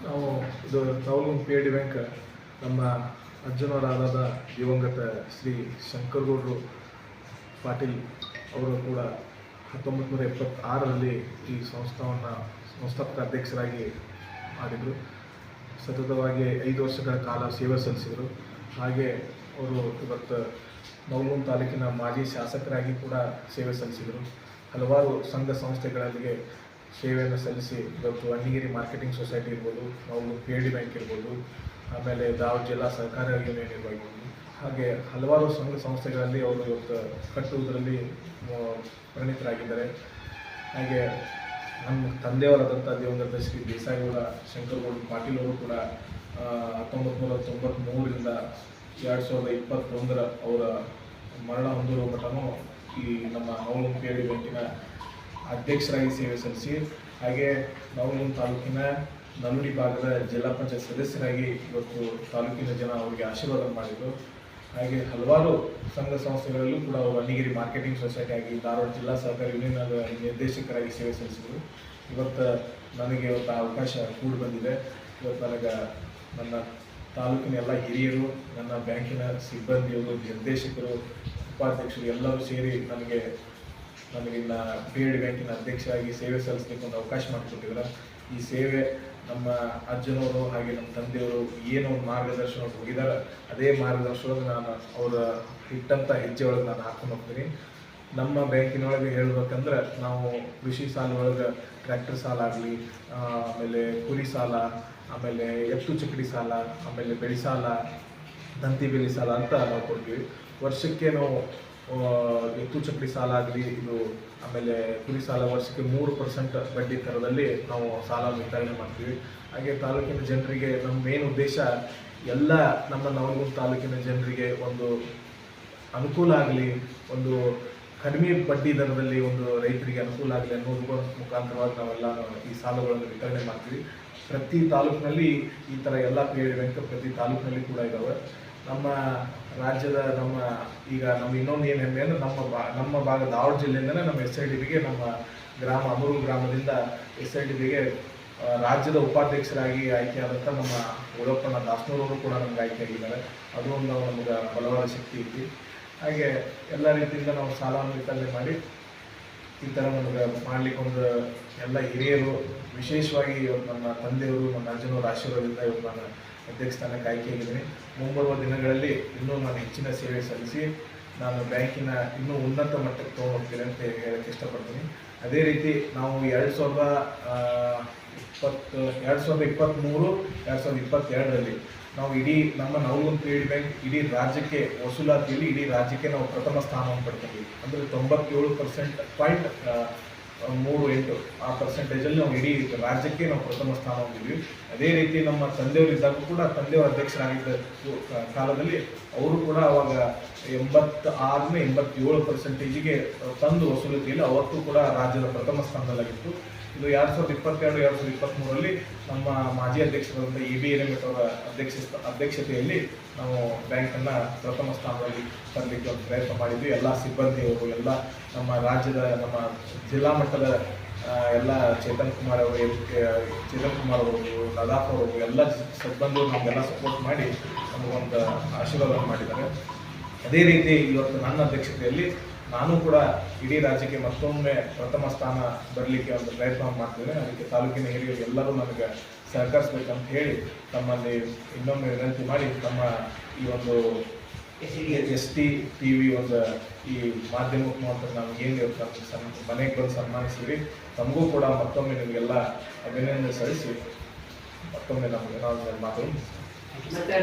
ನಾವು ಇದು ನವಲಗುಂದ ಪಿ.ಎ.ಡಿ ಬ್ಯಾಂಕ್ ನಮ್ಮ ಅಜ್ಜನವರಾದ ದಿವಂಗತ ಶ್ರೀ ಶಂಕರಗೌಡರು ಪಾಟೀಲ್ ಅವರು ಕೂಡ 1976ರಲ್ಲಿ ಈ ಸಂಸ್ಥಾಪಕ ಅಧ್ಯಕ್ಷರಾಗಿ ಮಾಡಿದರು. ಸತತವಾಗಿ 5 ವರ್ಷಗಳ ಕಾಲ ಸೇವೆ ಸಲ್ಲಿಸಿದರು. ಹಾಗೆ ಅವರು ಇವತ್ತು ನವಲಗುಂದ ತಾಲೂಕಿನ ಮಾಜಿ ಶಾಸಕರಾಗಿ ಕೂಡ ಸೇವೆ ಸಲ್ಲಿಸಿದರು. ಹಲವಾರು ಸಂಘ ಸಂಸ್ಥೆಗಳಿಗೆ ಸೇವೆಯನ್ನು ಸಲ್ಲಿಸಿ ಇವತ್ತು ಅಣ್ಣಿಗೇರಿ ಮಾರ್ಕೆಟಿಂಗ್ ಸೊಸೈಟಿ ಇರ್ಬೋದು, ನಾವು ಪಿ.ಎ.ಡಿ ಬ್ಯಾಂಕ್ ಇರ್ಬೋದು, ಆಮೇಲೆ ದಾವಣಗೆರೆ ಜಿಲ್ಲಾ ಸಹಕಾರ ಯೂನಿಯನ್ ಇರ್ಬೋದು, ಹಾಗೆ ಹಲವಾರು ಸಂಘ ಸಂಸ್ಥೆಗಳಲ್ಲಿ ಅವರು ಇವತ್ತು ಕಟ್ಟುವುದರಲ್ಲಿ ಪರಿಣಿತರಾಗಿದ್ದಾರೆ. ಹಾಗೆ ನಮ್ಮ ತಂದೆಯವರಾದಂಥ ದಿವಂಗತ ಶ್ರೀ ದೇಸಾಯಿಯವರ ಶಂಕರಗೌಡ ಪಾಟೀಲ್ ಅವರು ಕೂಡ 1993ರಿಂದ 2021 ಅವರ ಮರಣ ಹೊಂದಿರುವ ಮಟ್ಟನೂ ಈ ನಮ್ಮ ನವಲಗುಂದ ಪಿ.ಎ.ಡಿ ಬ್ಯಾಂಕಿನ ಅಧ್ಯಕ್ಷರಾಗಿ ಸೇವೆ ಸಲ್ಲಿಸಿ, ಹಾಗೆ ನವಲಗುಂದ ತಾಲೂಕಿನ ನಲ್ವಡಿ ಭಾಗದ ಜಿಲ್ಲಾ ಪಂಚಾಯತ್ ಸದಸ್ಯರಾಗಿ ಇವತ್ತು ತಾಲೂಕಿನ ಜನ ಅವರಿಗೆ ಆಶೀರ್ವಾದ ಮಾಡಿದರು. ಹಾಗೆ ಹಲವಾರು ಸಂಘ ಸಂಸ್ಥೆಗಳಲ್ಲೂ ಕೂಡ ಅವರು ಅಣ್ಣಿಗೇರಿ ಮಾರ್ಕೆಟಿಂಗ್ ಸೊಸೈಟಿ ಆಗಿ ಧಾರವಾಡ ಜಿಲ್ಲಾ ಸಹಕಾರ ಯೂನಿಯನ್ ನಿರ್ದೇಶಕರಾಗಿ ಸೇವೆ ಸಲ್ಲಿಸಿದರು. ಇವತ್ತು ನನಗೆ ಇವತ್ತು ಅವಕಾಶ ಕೂಡಿ ಬಂದಿದೆ. ಇವತ್ತು ನನಗೆ ನನ್ನ ತಾಲೂಕಿನ ಎಲ್ಲ ಹಿರಿಯರು, ನನ್ನ ಬ್ಯಾಂಕಿನ ಸಿಬ್ಬಂದಿಯವರು, ನಿರ್ದೇಶಕರು, ಉಪಾಧ್ಯಕ್ಷರು ಎಲ್ಲರೂ ಸೇರಿ ನನಗೆ ಪಿ.ಎ.ಡಿ ಬ್ಯಾಂಕಿನ ಅಧ್ಯಕ್ಷರಾಗಿ ಸೇವೆ ಸಲ್ಲಿಸಲಿಕ್ಕೆ ಒಂದು ಅವಕಾಶ ಮಾಡಿಕೊಟ್ಟಿದ್ದಾರೆ. ಈ ಸೇವೆ ನಮ್ಮ ಅಜ್ಜನವರು ಹಾಗೆ ನಮ್ಮ ತಂದೆಯವರು ಏನು ಮಾರ್ಗದರ್ಶನ ಹೋಗಿದ್ದಾರೆ, ಅದೇ ಮಾರ್ಗದರ್ಶನದೊಳಗೆ ನಾನು ಅವರ ಇಟ್ಟಂಥ ಹೆಜ್ಜೆ ಒಳಗೆ ನಾನು ಹಾಕೊಂಡು ಹೋಗ್ತೀನಿ. ನಮ್ಮ ಬ್ಯಾಂಕಿನೊಳಗೆ ಹೇಳಬೇಕಂದ್ರೆ ನಾವು ಕೃಷಿ ಸಾಲ ಒಳಗೆ ಟ್ರ್ಯಾಕ್ಟರ್ ಸಾಲ ಆಗಲಿ, ಆಮೇಲೆ ಕುರಿ ಸಾಲ, ಆಮೇಲೆ ಎತ್ತು ಚಕ್ಕಡಿ ಸಾಲ, ಆಮೇಲೆ ಬೆಳೆ ಸಾಲ, ತಂತಿ ಬೇಲಿ ಸಾಲ ಅಂತ ನಾವು ಕೊಡ್ತೀವಿ. ವರ್ಷಕ್ಕೆ ನಾವು ಎತ್ತು ಚಕ್ಕಡಿ ಸಾಲ ಆಗಲಿ ಇದು, ಆಮೇಲೆ ಕುರಿ ಸಾಲ ವರ್ಷಕ್ಕೆ 3% ಬಡ್ಡಿ ದರದಲ್ಲಿ ನಾವು ಸಾಲ ವಿತರಣೆ ಮಾಡ್ತೀವಿ. ಹಾಗೆ ತಾಲೂಕಿನ ಜನರಿಗೆ ನಮ್ಮ ಮೇನ್ ಉದ್ದೇಶ ಎಲ್ಲ ನಮ್ಮ ನವಲಗುಂದ ತಾಲೂಕಿನ ಜನರಿಗೆ ಒಂದು ಅನುಕೂಲ ಆಗಲಿ, ಒಂದು ಕಡಿಮೆ ಬಡ್ಡಿ ದರದಲ್ಲಿ ಒಂದು ರೈತರಿಗೆ ಅನುಕೂಲ ಆಗಲಿ ಅನ್ನೋದ್ರ ಮುಖಾಂತರವಾಗಿ ನಾವೆಲ್ಲ ಈ ಸಾಲಗಳನ್ನು ವಿತರಣೆ ಮಾಡ್ತೀವಿ. ಪ್ರತಿ ತಾಲೂಕಿನಲ್ಲಿ ಈ ಥರ ಎಲ್ಲ ಪಿ.ಎ.ಡಿ ಬ್ಯಾಂಕ್ ಪ್ರತಿ ತಾಲೂಕಿನಲ್ಲಿ ಕೂಡ ಇದ್ದಾವೆ. ನಮ್ಮ ರಾಜ್ಯದ ಈಗ ಇನ್ನೊಂದು ಏನು ಹೆಮ್ಮೆ ಅಂದರೆ ನಮ್ಮ ಭಾಗ ಧಾರವಾಡ ಜಿಲ್ಲೆಯಿಂದಲೇ ನಮ್ಮ SIDBಗೆ ನಮ್ಮ ಗ್ರಾಮ ಅಮೂರು ಗ್ರಾಮದಿಂದ SIDBಗೆ ರಾಜ್ಯದ ಉಪಾಧ್ಯಕ್ಷರಾಗಿ ಆಯ್ಕೆಯಾದಂಥ ನಮ್ಮ ಉಳಪ್ಪಣ್ಣ ದಾಸನೂರವರು ಕೂಡ ನಮ್ಗೆ ಆಯ್ಕೆಯಾಗಿದ್ದಾರೆ. ಅದು ಒಂದು ನಮಗೆ ಬಲವಾದ ಶಕ್ತಿ ಐತಿ. ಹಾಗೆ ಎಲ್ಲ ರೀತಿಯಿಂದ ನಾವು ಸಾಲವನ್ನು ವಿತರಣೆ ಮಾಡಿ ಈ ಥರ ನಮಗೆ ಮಾಡಲಿಕ್ಕೆ ಒಂದು ಎಲ್ಲ ಹಿರಿಯರು, ವಿಶೇಷವಾಗಿ ಇವತ್ತು ನಮ್ಮ ತಂದೆಯವರು, ನಮ್ಮ ಅಜ್ಜನವರ ಆಶೀರ್ವಾದದಿಂದ ಇವತ್ತು ನಾನು ಅಧ್ಯಕ್ಷ ಸ್ಥಾನಕ್ಕೆ ಆಯ್ಕೆಯಾಗಿದ್ದೀನಿ. ಮುಂಬರುವ ದಿನಗಳಲ್ಲಿ ಇನ್ನೂ ನಾನು ಹೆಚ್ಚಿನ ಸೇವೆ ಸಲ್ಲಿಸಿ ನಾನು ಬ್ಯಾಂಕಿನ ಇನ್ನೂ ಉನ್ನತ ಮಟ್ಟಕ್ಕೆ ತೊಗೊಂಡೋಗ್ತೀನಿ ಅಂತ ಹೇಳಕ್ಕೆ ಇಷ್ಟಪಡ್ತೀನಿ. ಅದೇ ರೀತಿ ನಾವು 2023-2022ರಲ್ಲಿ ನಾವು ಇಡೀ ನಮ್ಮ ನವಲಗುಂದ ಪಿ.ಎ.ಡಿ ಬ್ಯಾಂಕ್ ಇಡೀ ರಾಜ್ಯಕ್ಕೆ ವಸೂಲಾತಿಯಲ್ಲಿ ಇಡೀ ರಾಜ್ಯಕ್ಕೆ ನಾವು ಪ್ರಥಮ ಸ್ಥಾನವನ್ನು ಪಡ್ಕೊಂಡಿದ್ವಿ. ಅಂದರೆ 97.38 ಆ ಪರ್ಸೆಂಟೇಜಲ್ಲಿ ನಾವು ಇಡೀ ರಾಜ್ಯಕ್ಕೆ ನಾವು ಪ್ರಥಮ ಸ್ಥಾನ ಹೊಂದಿದ್ವಿ. ಅದೇ ರೀತಿ ನಮ್ಮ ತಂದೆಯವರಿದ್ದಾಗ ಕೂಡ ತಂದೆಯವರ ಅಧ್ಯಕ್ಷರಾಗಿದ್ದ ಕಾಲದಲ್ಲಿ ಅವರು ಕೂಡ ಅವಾಗ 86-87% ತಂದು ವಸೂಲಿಕೆಯಲ್ಲಿ ಅವತ್ತು ಕೂಡ ರಾಜ್ಯದ ಪ್ರಥಮ ಸ್ಥಾನದಲ್ಲಾಗಿತ್ತು. ಇದು 2022-2023ರಲ್ಲಿ ನಮ್ಮ ಮಾಜಿ ಅಧ್ಯಕ್ಷರಾದಂಥ A.B. ಹಿರೇಮಠ ಅವರ ಅಧ್ಯಕ್ಷತೆಯಲ್ಲಿ ನಾವು ಬ್ಯಾಂಕನ್ನು ಪ್ರಥಮ ಸ್ಥಾನದಲ್ಲಿ ತರಲಿಕ್ಕೆ ಒಂದು ಪ್ರಯತ್ನ ಮಾಡಿದ್ವಿ. ಎಲ್ಲ ಸಿಬ್ಬಂದಿಯವರು, ಎಲ್ಲ ನಮ್ಮ ರಾಜ್ಯದ ನಮ್ಮ ಜಿಲ್ಲಾ ಮಟ್ಟದ ಎಲ್ಲ ಚೇತನ್ ಕುಮಾರ್ ಅವರು, ಲದಾಫ್ ಅವರು, ಎಲ್ಲ ಸಿಬ್ಬಂದಿಯವರು ನಮಗೆಲ್ಲ ಸಪೋರ್ಟ್ ಮಾಡಿ ನಮಗೊಂದು ಆಶೀರ್ವಾದ ಮಾಡಿದ್ದಾರೆ. ಅದೇ ರೀತಿ ಇವತ್ತು ನನ್ನ ಅಧ್ಯಕ್ಷತೆಯಲ್ಲಿ ನಾನು ಕೂಡ ಇಡೀ ರಾಜ್ಯಕ್ಕೆ ಮತ್ತೊಮ್ಮೆ ಪ್ರಥಮ ಸ್ಥಾನ ಬರಲಿಕ್ಕೆ ಒಂದು ಪ್ರಯತ್ನ ಮಾಡ್ತಿದ್ದೇನೆ. ಅದಕ್ಕೆ ತಾಲೂಕಿನ ಹಿರಿಯರು ಎಲ್ಲರೂ ನನಗೆ ಸಹಕರಿಸಬೇಕಂತ ಹೇಳಿ ತಮ್ಮಲ್ಲಿ ಇನ್ನೊಮ್ಮೆ ವಿನಂತಿ ಮಾಡಿ ತಮ್ಮ ಈ ಒಂದು STTV ಒಂದು ಈ ಮಾಧ್ಯಮ ಮುಖಾಂತರ ನಮ್ಗೆ ಏನು ಮನೆಗೆ ಬಂದು ಸನ್ಮಾನಿಸಿದ್ರಿ, ತಮಗೂ ಕೂಡ ಮತ್ತೊಮ್ಮೆ ನಿಮಗೆಲ್ಲ ಅಭಿನಂದನೆ ಸಲ್ಲಿಸಿ ಮತ್ತೊಮ್ಮೆ ನಮಗೆ ನಾವು ಮಾತು